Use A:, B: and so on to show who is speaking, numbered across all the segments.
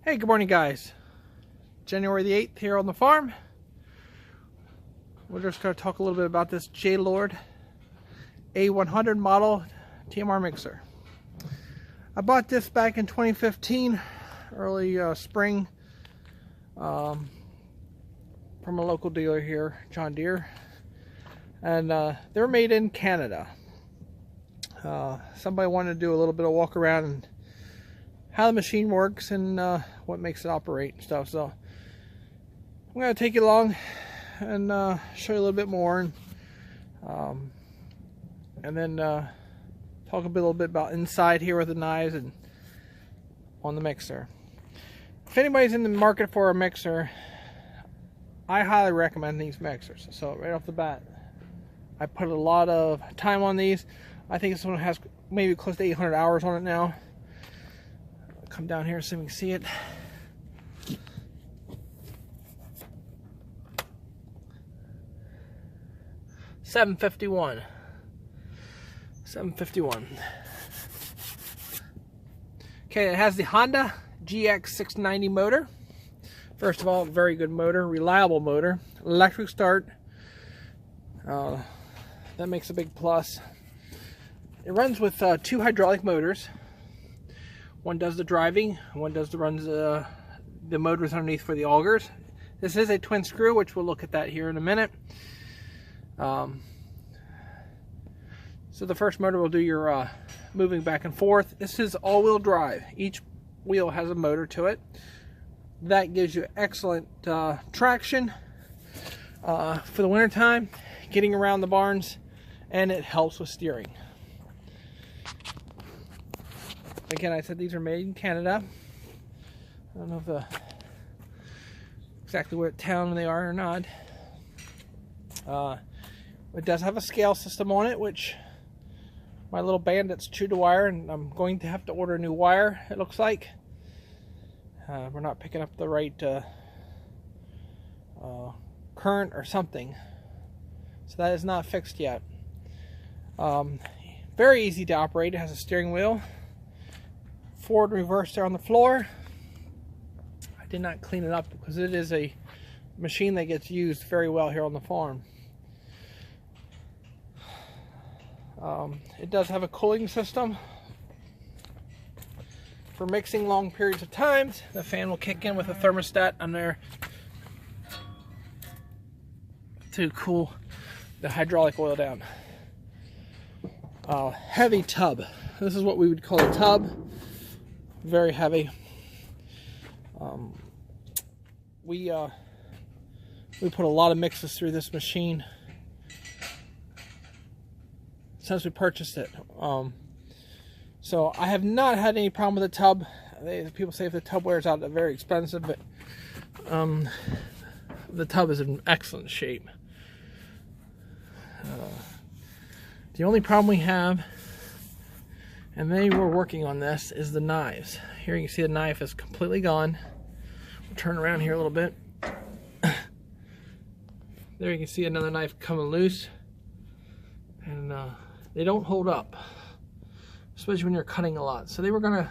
A: Hey, good morning, guys. January the 8th here on the farm. We're just going to talk a little bit about this JAY-LOR A100 model TMR mixer. I bought this back in 2015, early spring, from a local dealer here, John Deere, and they're made in Canada. Somebody wanted to do a little bit of walk around and how the machine works and what makes it operate and stuff. So I'm going to take you along and show you a little bit more, and then talk a little bit about inside here with the knives and on the mixer. If anybody's in the market for a mixer, I highly recommend these mixers. So right off the bat, I put a lot of time on these. I think this one has maybe close to 800 hours on it now. Come down here so we can see it. $751. Okay, it has the Honda GX690 motor. First of all, very good motor, reliable motor, electric start. That makes a big plus. It runs with two hydraulic motors. One does the driving, one runs the motors underneath for the augers. This is a twin screw, which we'll look at that here in a minute. So the first motor will do your moving back and forth. This is all-wheel drive. Each wheel has a motor to it. That gives you excellent traction for the winter time, getting around the barns, and it helps with steering. Again, I said these are made in Canada. I don't know if exactly what town they are or not. It does have a scale system on it, which my little bandit's chewed the wire, and I'm going to have to order a new wire, it looks like. We're not picking up the right current or something. So that is not fixed yet. Very easy to operate. It has a steering wheel. Forward and reverse there on the floor. I did not clean it up because it is a machine that gets used very well here on the farm. It does have a cooling system for mixing long periods of times. The fan will kick in with a thermostat on there to cool the hydraulic oil down. Heavy tub. This is what we would call a tub. Very heavy. We put a lot of mixes through this machine since we purchased it. So I have not had any problem with the tub. People say if the tub wears out, they're very expensive, but the tub is in excellent shape. The only problem we have, and they were working on this, is the knives. Here you can see the knife is completely gone. We'll turn around here a little bit. There you can see another knife coming loose. And they don't hold up, especially when you're cutting a lot. So they were going to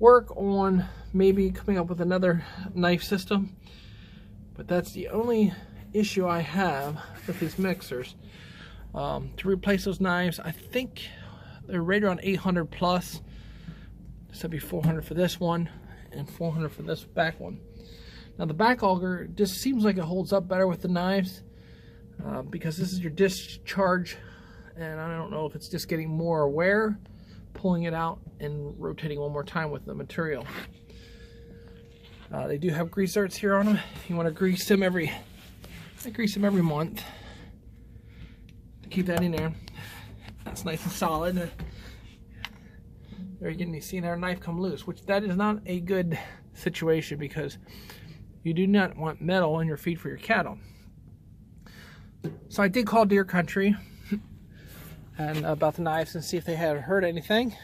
A: work on maybe coming up with another knife system. But that's the only issue I have with these mixers. To replace those knives, I think they're right around 800 plus. This would be 400 for this one and 400 for this back one. Now the back auger just seems like it holds up better with the knives because this is your discharge, and I don't know if it's just getting more wear, pulling it out and rotating one more time with the material. They do have grease zerks here on them. You want to grease them I grease them every month to keep that in there. That's nice and solid. There you see our knife come loose, which that is not a good situation because you do not want metal in your feed for your cattle. So I did call Deer Country and about the knives and see if they had heard anything,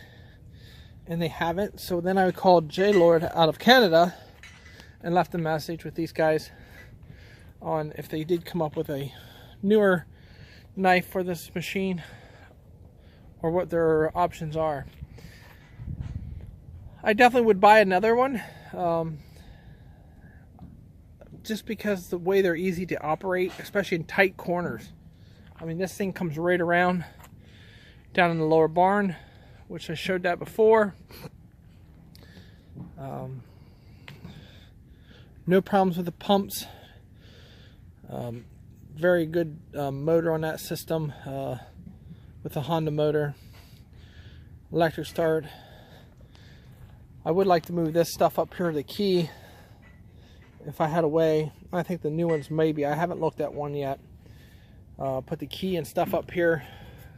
A: and they haven't. So then I called JAY-LOR out of Canada and left a message with these guys on if they did come up with a newer knife for this machine or what their options are. I definitely would buy another one, just because the way they're easy to operate, especially in tight corners. I mean, this thing comes right around down in the lower barn, which I showed that before. No problems with the pumps. Very good motor on that system, with the Honda motor. Electric start. I would like to move this stuff up here to the key if I had a way. I think the new ones maybe. I haven't looked at one yet. Put the key and stuff up here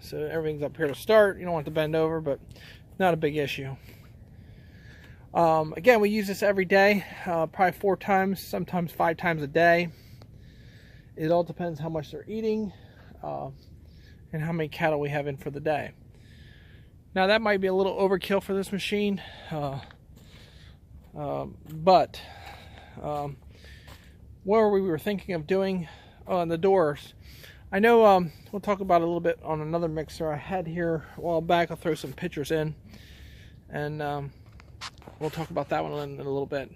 A: so everything's up here to start. You don't want to bend over, but not a big issue. Again, we use this every day, probably 4 times, sometimes 5 times a day. It all depends how much they're eating and how many cattle we have in for the day. Now that might be a little overkill for this machine, but what we were thinking of doing on the doors, I know we'll talk about it a little bit on another mixer I had here a while back. I'll throw some pictures in, and we'll talk about that one in a little bit.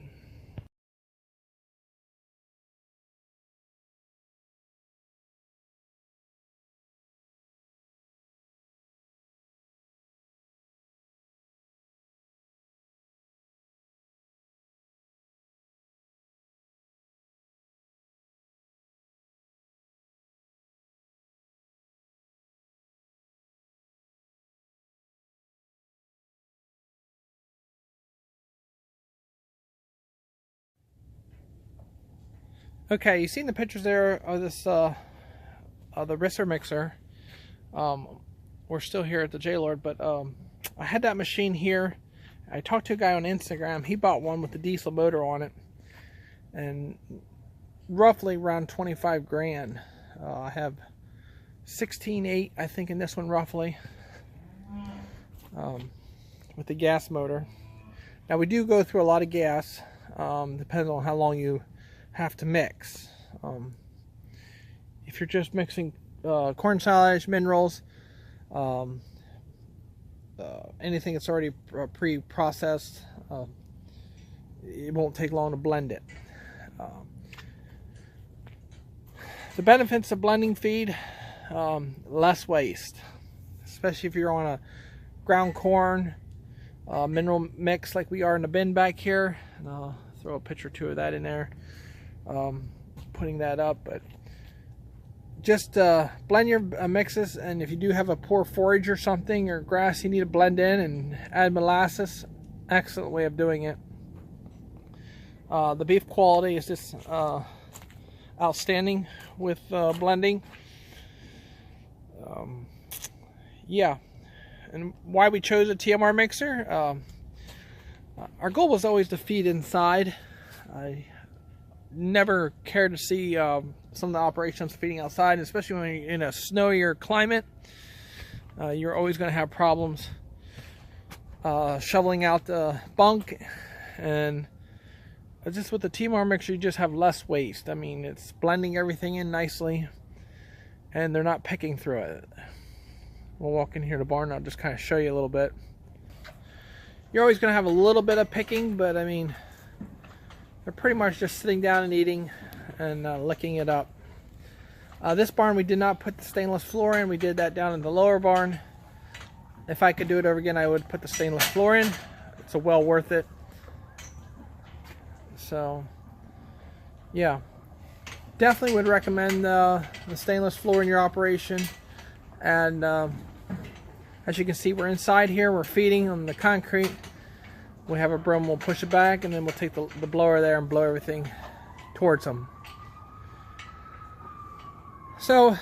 A: Okay, you've seen the pictures there of this, the Risser mixer. We're still here at the JAY-LOR, but I had that machine here. I talked to a guy on Instagram. He bought one with the diesel motor on it, and roughly around 25 grand. I have 16.8, I think, in this one roughly, with the gas motor. Now we do go through a lot of gas, depending on how long you have to mix. If you're just mixing corn silage, minerals, anything that's already pre-processed, it won't take long to blend it. The benefits of blending feed, less waste, especially if you're on a ground corn mineral mix like we are in the bin back here. And I'll throw a picture or two of that in there, putting that up. But just blend your mixes, and if you do have a poor forage or something, or grass you need to blend in, and add molasses. Excellent way of doing it. The beef quality is just outstanding with blending. Yeah, and why we chose a TMR mixer, our goal was always to feed inside. I never cared to see some of the operations feeding outside, especially when you're in a snowier climate. You're always going to have problems shoveling out the bunk, and just with the TMR mixer you just have less waste. I mean, it's blending everything in nicely, and they're not picking through it. We'll walk in here to the barn. I'll just kind of show you a little bit. You're always going to have a little bit of picking, but I mean, they're pretty much just sitting down and eating and licking it up. This barn we did not put the stainless floor in. We did that down in the lower barn. If I could do it over again, I would put the stainless floor in. It's well worth it. So yeah, definitely would recommend the stainless floor in your operation. And as you can see, we're inside here. We're feeding on the concrete. We have a broom. We'll push it back, and then we'll take the blower there and blow everything towards them. So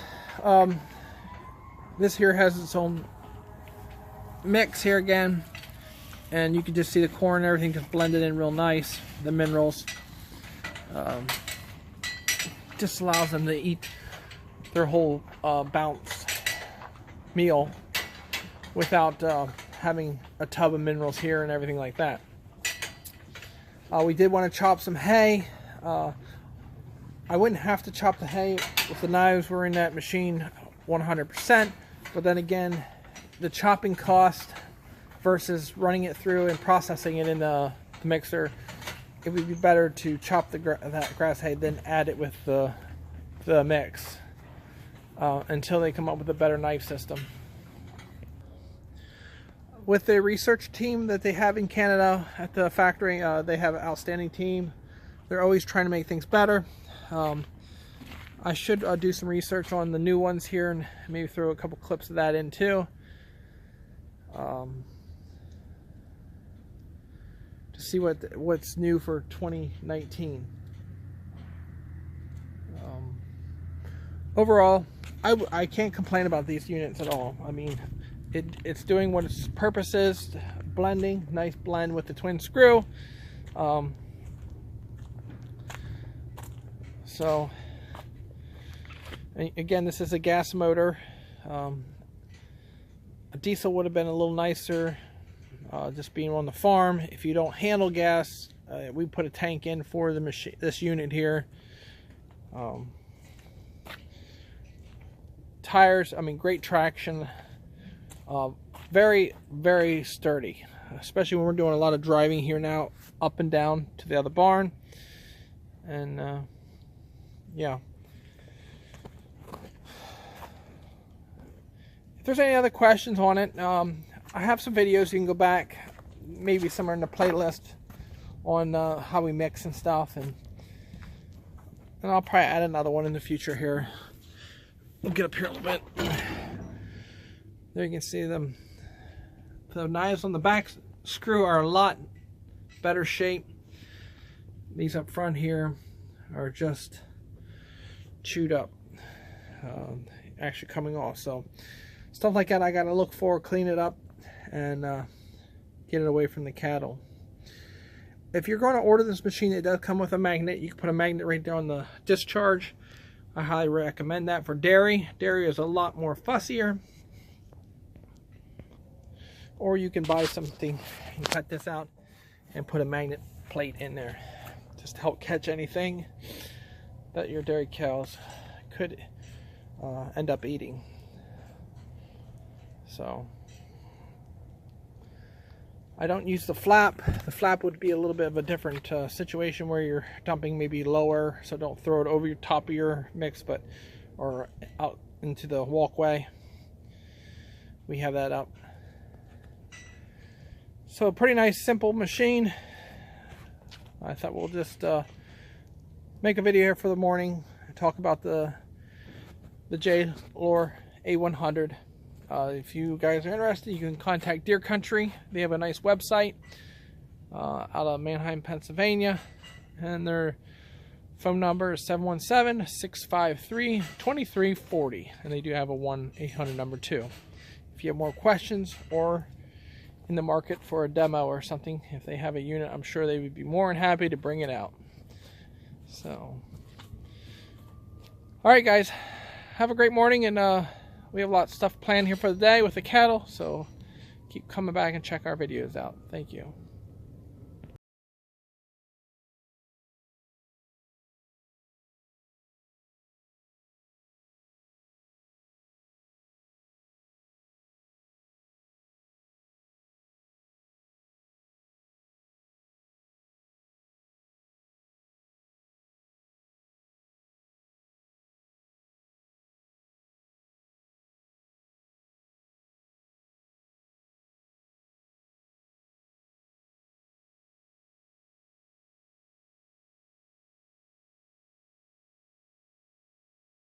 A: this here has its own mix here again, and you can just see the corn and everything just blended in real nice. The minerals just allows them to eat their whole balanced meal without having a tub of minerals here and everything like that. We did want to chop some hay. I wouldn't have to chop the hay if the knives were in that machine 100%, but then again, the chopping cost versus running it through and processing it in the mixer. It would be better to chop that grass hay, then add it with the mix until they come up with a better knife system. With the research team that they have in Canada at the factory, they have an outstanding team. They're always trying to make things better. I should do some research on the new ones here and maybe throw a couple clips of that in too. To see what's new for 2019. Overall, I can't complain about these units at all. I mean, it's doing what its purpose is, blending, nice blend with the twin screw. So again, this is a gas motor. A diesel would have been a little nicer, just being on the farm. If you don't handle gas, we put a tank in for the machine, this unit here. Tires, I mean, great traction. Very, very sturdy, especially when we're doing a lot of driving here now, up and down to the other barn. And yeah. If there's any other questions on it, I have some videos you can go back, maybe somewhere in the playlist, on how we mix and stuff, and I'll probably add another one in the future here. We'll get up here a little bit. There you can see them. The knives on the back screw are a lot better shape. These up front here are just chewed up, actually coming off. So stuff like that I gotta look for, clean it up, and get it away from the cattle. If you're going to order this machine, it does come with a magnet. You can put a magnet right there on the discharge. I highly recommend that for dairy. Dairy is a lot more fussier. Or you can buy something and cut this out and put a magnet plate in there, just to help catch anything that your dairy cows could end up eating. So I don't use the flap. The flap would be a little bit of a different situation where you're dumping maybe lower, so don't throw it over your top of your mix, or out into the walkway. We have that up. So a pretty nice, simple machine. I thought we'll just make a video here for the morning, talk about the JAY-LOR A100. If you guys are interested, you can contact Deer Country. They have a nice website out of Manheim, Pennsylvania, and their phone number is 717-653-2340, and they do have a 1-800 number too. If you have more questions or in the market for a demo or something, if they have a unit, I'm sure they would be more than happy to bring it out. So, all right, guys, have a great morning, and we have a lot of stuff planned here for the day with the cattle, so keep coming back and check our videos out. Thank you.